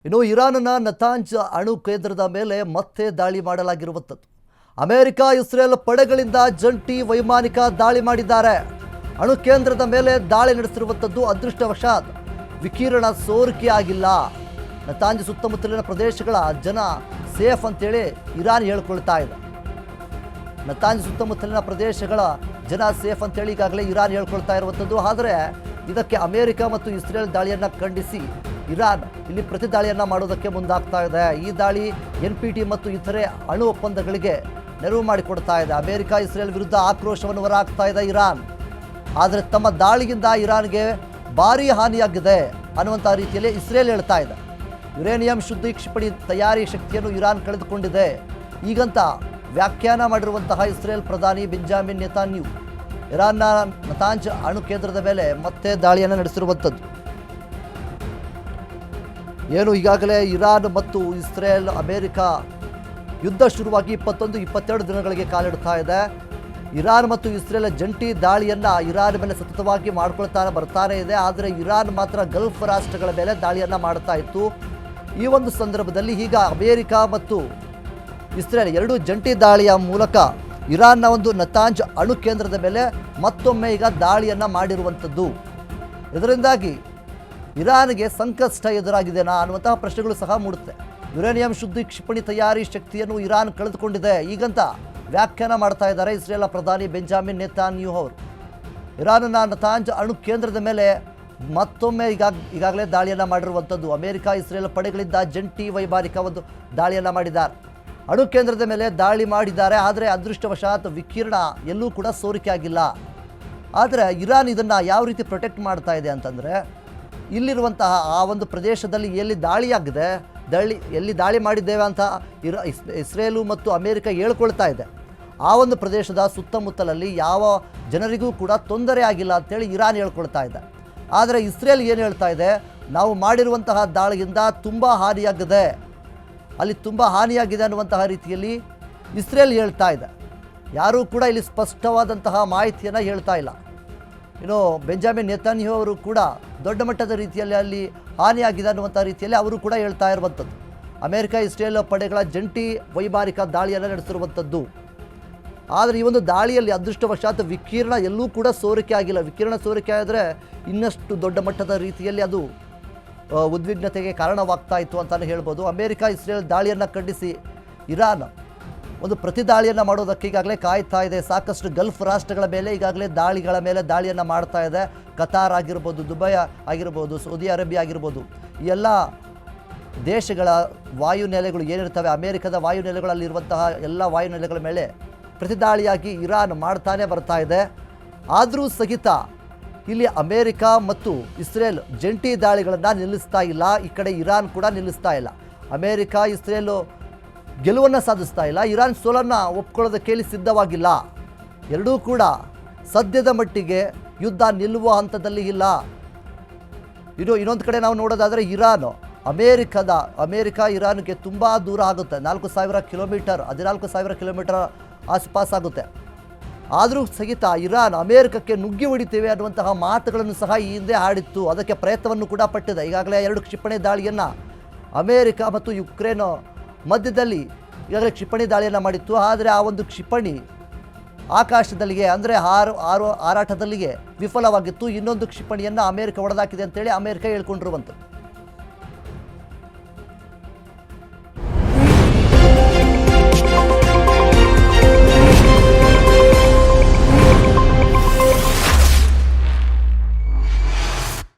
ಇನ್ನು ಇರಾನ್ನ ನತಾಂಜ್ ಅಣು ಕೇಂದ್ರದ ಮೇಲೆ ಮತ್ತೆ ದಾಳಿ ಮಾಡಲಾಗಿರುವಂಥದ್ದು. ಅಮೆರಿಕ ಇಸ್ರೇಲ್ ಪಡೆಗಳಿಂದ ಜಂಟಿ ವೈಮಾನಿಕ ದಾಳಿ ಮಾಡಿದ್ದಾರೆ. ಅಣು ಕೇಂದ್ರದ ಮೇಲೆ ದಾಳಿ ನಡೆಸಿರುವಂಥದ್ದು ಅದೃಷ್ಟವಶಾತ್ ವಿಕಿರಣ ಸೋರಿಕೆಯಾಗಿಲ್ಲ. ನತಾಂಜ್ ಸುತ್ತಮುತ್ತಲಿನ ಪ್ರದೇಶಗಳ ಜನ ಸೇಫ್ ಅಂತೇಳಿ ಇರಾನ್ ಹೇಳ್ಕೊಳ್ತಾ ಇದೆ. ನತಾಂಜ್ ಸುತ್ತಮುತ್ತಲಿನ ಪ್ರದೇಶಗಳ ಜನ ಸೇಫ್ ಅಂತೇಳಿ ಈಗಾಗಲೇ ಇರಾನ್ ಹೇಳ್ಕೊಳ್ತಾ ಇರುವಂಥದ್ದು. ಆದರೆ ಇದಕ್ಕೆ ಅಮೆರಿಕ ಮತ್ತು ಇಸ್ರೇಲ್ ದಾಳಿಯನ್ನು ಖಂಡಿಸಿ ಇರಾನ್ ಇಲ್ಲಿ ಪ್ರತಿ ದಾಳಿಯನ್ನು ಮಾಡೋದಕ್ಕೆ ಮುಂದಾಗ್ತಾ ಇದೆ. ಈ ದಾಳಿ NPT ಮತ್ತು ಇತರೆ ಅಣು ಒಪ್ಪಂದಗಳಿಗೆ ನೆರವು ಮಾಡಿಕೊಡ್ತಾ ಇದೆ. ಅಮೆರಿಕ ಇಸ್ರೇಲ್ ವಿರುದ್ಧ ಆಕ್ರೋಶವನ್ನು ಹೊರಹಾಕ್ತಾ ಇದೆ ಇರಾನ್. ಆದರೆ ತಮ್ಮ ದಾಳಿಯಿಂದ ಇರಾನ್ಗೆ ಭಾರೀ ಹಾನಿಯಾಗಿದೆ ಅನ್ನುವಂಥ ರೀತಿಯಲ್ಲಿ ಇಸ್ರೇಲ್ ಹೇಳ್ತಾ ಇದೆ. ಯುರೇನಿಯಂ ಶುದ್ಧಿ ಕ್ಷಿಪಣಿ ತಯಾರಿ ಶಕ್ತಿಯನ್ನು ಇರಾನ್ ಕಳೆದುಕೊಂಡಿದೆ ಈಗಂತ ವ್ಯಾಖ್ಯಾನ ಮಾಡಿರುವಂತಹ ಇಸ್ರೇಲ್ ಪ್ರಧಾನಿ ಬೆಂಜಮಿನ್ ನೆತನ್ಯಾಹು ಇರಾನ್ನ ನತಾಂಜ್ ಅಣು ಕೇಂದ್ರದ ಮೇಲೆ ಮತ್ತೆ ದಾಳಿಯನ್ನು ನಡೆಸಿರುವಂಥದ್ದು. ಏನು ಈಗಾಗಲೇ ಇರಾನ್ ಮತ್ತು ಇಸ್ರೇಲ್ ಅಮೆರಿಕ ಯುದ್ಧ ಶುರುವಾಗಿ 21-22 ದಿನಗಳಿಗೆ ಕಾಲಿಡ್ತಾ ಇದೆ. ಇರಾನ್ ಮತ್ತು ಇಸ್ರೇಲ್ ಜಂಟಿ ದಾಳಿಯನ್ನು ಇರಾನ್ ಮೇಲೆ ಸತತವಾಗಿ ಬರ್ತಾನೆ ಇದೆ. ಆದರೆ ಇರಾನ್ ಮಾತ್ರ ಗಲ್ಫ್ ರಾಷ್ಟ್ರಗಳ ಮೇಲೆ ದಾಳಿಯನ್ನು ಮಾಡ್ತಾ ಇತ್ತು. ಈ ಒಂದು ಸಂದರ್ಭದಲ್ಲಿ ಈಗ ಅಮೆರಿಕ ಮತ್ತು ಇಸ್ರೇಲ್ ಎರಡೂ ಜಂಟಿ ದಾಳಿಯ ಮೂಲಕ ಇರಾನ್ನ ಒಂದು ನತಾಂಜ್ ಅಣು ಕೇಂದ್ರದ ಮೇಲೆ ಮತ್ತೊಮ್ಮೆ ಈಗ ದಾಳಿಯನ್ನು ಮಾಡಿರುವಂಥದ್ದು. ಇದರಿಂದಾಗಿ ಇರಾನ್ಗೆ ಸಂಕಷ್ಟ ಎದುರಾಗಿದೆನಾ ಅನ್ನುವಂತಹ ಪ್ರಶ್ನೆಗಳು ಸಹ ಮೂಡುತ್ತೆ. ಯುರೇನಿಯಂ ಶುದ್ಧಿ ಕ್ಷಿಪಣಿ ತಯಾರಿ ಶಕ್ತಿಯನ್ನು ಇರಾನ್ ಕಳೆದುಕೊಂಡಿದೆ ಈಗಂತ ವ್ಯಾಖ್ಯಾನ ಮಾಡ್ತಾ ಇದ್ದಾರೆ ಇಸ್ರೇಲ್ ಪ್ರಧಾನಿ ಬೆಂಜಮಿನ್ ನೆತನ್ಯಾಹು ಅವರು. ಇರಾನ್ನ ನತಾಂಜ್ ಅಣು ಕೇಂದ್ರದ ಮೇಲೆ ಮತ್ತೊಮ್ಮೆ ಈಗಾಗಲೇ ದಾಳಿಯನ್ನು ಮಾಡಿರುವಂಥದ್ದು. ಅಮೆರಿಕ ಇಸ್ರೇಲ್ ಪಡೆಗಳಿಂದ ಜಂಟಿ ವೈಮಾನಿಕ ಒಂದು ದಾಳಿಯನ್ನು ಮಾಡಿದ್ದಾರೆ. ಅಣು ಕೇಂದ್ರದ ಮೇಲೆ ದಾಳಿ ಮಾಡಿದ್ದಾರೆ. ಆದರೆ ಅದೃಷ್ಟವಶಾತ್ ವಿಕಿರಣ ಎಲ್ಲೂ ಕೂಡ ಸೋರಿಕೆ ಆಗಿಲ್ಲ. ಆದರೆ ಇರಾನ್ ಇದನ್ನು ಯಾವ ರೀತಿ ಪ್ರೊಟೆಕ್ಟ್ ಮಾಡ್ತಾ ಇದೆ ಅಂತಂದರೆ, ಇಲ್ಲಿರುವಂತಹ ಆ ಒಂದು ಪ್ರದೇಶದಲ್ಲಿ ಎಲ್ಲಿ ದಾಳಿಯಾಗಿದೆ, ಎಲ್ಲಿ ದಾಳಿ ಮಾಡಿದ್ದೇವೆ ಅಂತ ಇಸ್ರೇಲು ಮತ್ತು ಅಮೆರಿಕ ಹೇಳ್ಕೊಳ್ತಾ ಇದೆ, ಆ ಒಂದು ಪ್ರದೇಶದ ಸುತ್ತಮುತ್ತಲಲ್ಲಿ ಯಾವ ಜನರಿಗೂ ಕೂಡ ತೊಂದರೆ ಆಗಿಲ್ಲ ಅಂತೇಳಿ ಇರಾನ್ ಹೇಳ್ಕೊಳ್ತಾ ಇದೆ. ಆದರೆ ಇಸ್ರೇಲ್ ಏನು ಹೇಳ್ತಾ ಇದೆ, ನಾವು ಮಾಡಿರುವಂತಹ ದಾಳಿಯಿಂದ ತುಂಬ ಹಾನಿಯಾಗಿದೆ, ಅಲ್ಲಿ ತುಂಬ ಹಾನಿಯಾಗಿದೆ ಅನ್ನುವಂತಹ ರೀತಿಯಲ್ಲಿ ಇಸ್ರೇಲ್ ಹೇಳ್ತಾ ಇದೆ. ಯಾರೂ ಕೂಡ ಇಲ್ಲಿ ಸ್ಪಷ್ಟವಾದಂತಹ ಮಾಹಿತಿಯನ್ನು ಹೇಳ್ತಾ ಇಲ್ಲ. ಇನ್ನು ಬೆಂಜಮಿನ್ ನೆತನ್ಯಾಹು ಅವರು ಕೂಡ ದೊಡ್ಡ ಮಟ್ಟದ ರೀತಿಯಲ್ಲಿ ಅಲ್ಲಿ ಹಾನಿಯಾಗಿದೆ ಅನ್ನುವಂಥ ರೀತಿಯಲ್ಲಿ ಅವರು ಕೂಡ ಹೇಳ್ತಾ ಇರುವಂಥದ್ದು. ಅಮೆರಿಕ ಇಸ್ರೇಲ್ ಪಡೆಗಳ ಜಂಟಿ ವೈಮಾನಿಕ ದಾಳಿಯನ್ನು ನಡೆಸಿರುವಂಥದ್ದು. ಆದರೆ ಈ ಒಂದು ದಾಳಿಯಲ್ಲಿ ಅದೃಷ್ಟವಶಾತ್ ವಿಕಿರಣ ಎಲ್ಲೂ ಕೂಡ ಸೋರಿಕೆ ಆಗಿಲ್ಲ. ವಿಕಿರಣ ಸೋರಿಕೆ ಆದರೆ ಇನ್ನಷ್ಟು ದೊಡ್ಡ ಮಟ್ಟದ ರೀತಿಯಲ್ಲಿ ಅದು ಉದ್ವಿಗ್ನತೆಗೆ ಕಾರಣವಾಗ್ತಾ ಇತ್ತು ಅಂತಲೇ ಹೇಳ್ಬೋದು. ಅಮೆರಿಕ ಇಸ್ರೇಲ್ ದಾಳಿಯನ್ನು ಖಂಡಿಸಿ ಇರಾನ್ ಒಂದು ಪ್ರತಿ ದಾಳಿಯನ್ನು ಮಾಡೋದಕ್ಕೆ ಈಗಾಗಲೇ ಕಾಯ್ತಾ ಇದೆ. ಸಾಕಷ್ಟು ಗಲ್ಫ್ ರಾಷ್ಟ್ರಗಳ ಮೇಲೆ ಈಗಾಗಲೇ ದಾಳಿಯನ್ನು ಮಾಡ್ತಾ ಇದೆ. ಕತಾರ್ ಆಗಿರ್ಬೋದು, ದುಬೈ ಆಗಿರ್ಬೋದು, ಸೌದಿ ಅರೇಬಿಯಾ ಆಗಿರ್ಬೋದು, ಈ ಎಲ್ಲ ದೇಶಗಳ ವಾಯುನೆಲೆಗಳು ಏನಿರ್ತವೆ, ಅಮೆರಿಕದ ವಾಯುನೆಲೆಗಳಲ್ಲಿರುವಂತಹ ಎಲ್ಲ ವಾಯುನೆಲೆಗಳ ಮೇಲೆ ಪ್ರತಿದಾಳಿಯಾಗಿ ಇರಾನ್ ಮಾಡ್ತಾನೆ ಬರ್ತಾ ಇದೆ. ಆದರೂ ಸಹಿತ ಇಲ್ಲಿ ಅಮೆರಿಕ ಮತ್ತು ಇಸ್ರೇಲ್ ಜಂಟಿ ದಾಳಿಗಳನ್ನು ನಿಲ್ಲಿಸ್ತಾ ಇಲ್ಲ. ಈ ಕಡೆ ಇರಾನ್ ಕೂಡ ನಿಲ್ಲಿಸ್ತಾ ಇಲ್ಲ. ಅಮೆರಿಕ ಇಸ್ರೇಲು ಗೆಲುವನ್ನು ಸಾಧಿಸ್ತಾ ಇಲ್ಲ. ಇರಾನ್ ಸೋಲನ್ನು ಒಪ್ಕೊಳ್ಳೋದಕ್ಕೆ ಇಲ್ಲಿ ಸಿದ್ಧವಾಗಿಲ್ಲ. ಎರಡೂ ಕೂಡ ಸದ್ಯದ ಮಟ್ಟಿಗೆ ಯುದ್ಧ ನಿಲ್ಲುವ ಹಂತದಲ್ಲಿ ಇಲ್ಲ. ಇನ್ನೊಂದು ಕಡೆ ನಾವು ನೋಡೋದಾದರೆ ಅಮೆರಿಕ ಇರಾನ್ಗೆ ತುಂಬ ದೂರ ಆಗುತ್ತೆ. 4,000 ಕಿಲೋಮೀಟರ್, 14,000 ಕಿಲೋಮೀಟರ್ ಆಸುಪಾಸಾಗುತ್ತೆ. ಆದರೂ ಸಹಿತ ಇರಾನ್ ಅಮೆರಿಕಕ್ಕೆ ನುಗ್ಗಿ ಹೊಡಿತೇವೆ ಅನ್ನುವಂತಹ ಮಾತುಗಳನ್ನು ಸಹ ಈ ಹಿಂದೆ ಆಡಿತ್ತು. ಅದಕ್ಕೆ ಪ್ರಯತ್ನವನ್ನು ಕೂಡ ಪಟ್ಟಿದೆ. ಈಗಾಗಲೇ 2 ಕ್ಷಿಪಣಿ ದಾಳಿಯನ್ನು ಅಮೆರಿಕ ಮತ್ತು ಯುಕ್ರೇನ್ ಮಧ್ಯದಲ್ಲಿ ಈಗಾಗಲೇ ಕ್ಷಿಪಣಿ ದಾಳಿಯನ್ನು ಮಾಡಿತ್ತು. ಆದರೆ ಆ ಒಂದು ಕ್ಷಿಪಣಿ ಆಕಾಶದಲ್ಲಿಗೆ ಅಂದರೆ ಹಾರಾಟದಲ್ಲಿಗೆ ವಿಫಲವಾಗಿತ್ತು. ಇನ್ನೊಂದು ಕ್ಷಿಪಣಿಯನ್ನು ಅಮೆರಿಕ ಹೊಡೆದಾಕಿದೆ ಅಂತೇಳಿ ಅಮೆರಿಕ ಹೇಳ್ಕೊಂಡಿರುವಂಥದ್ದು.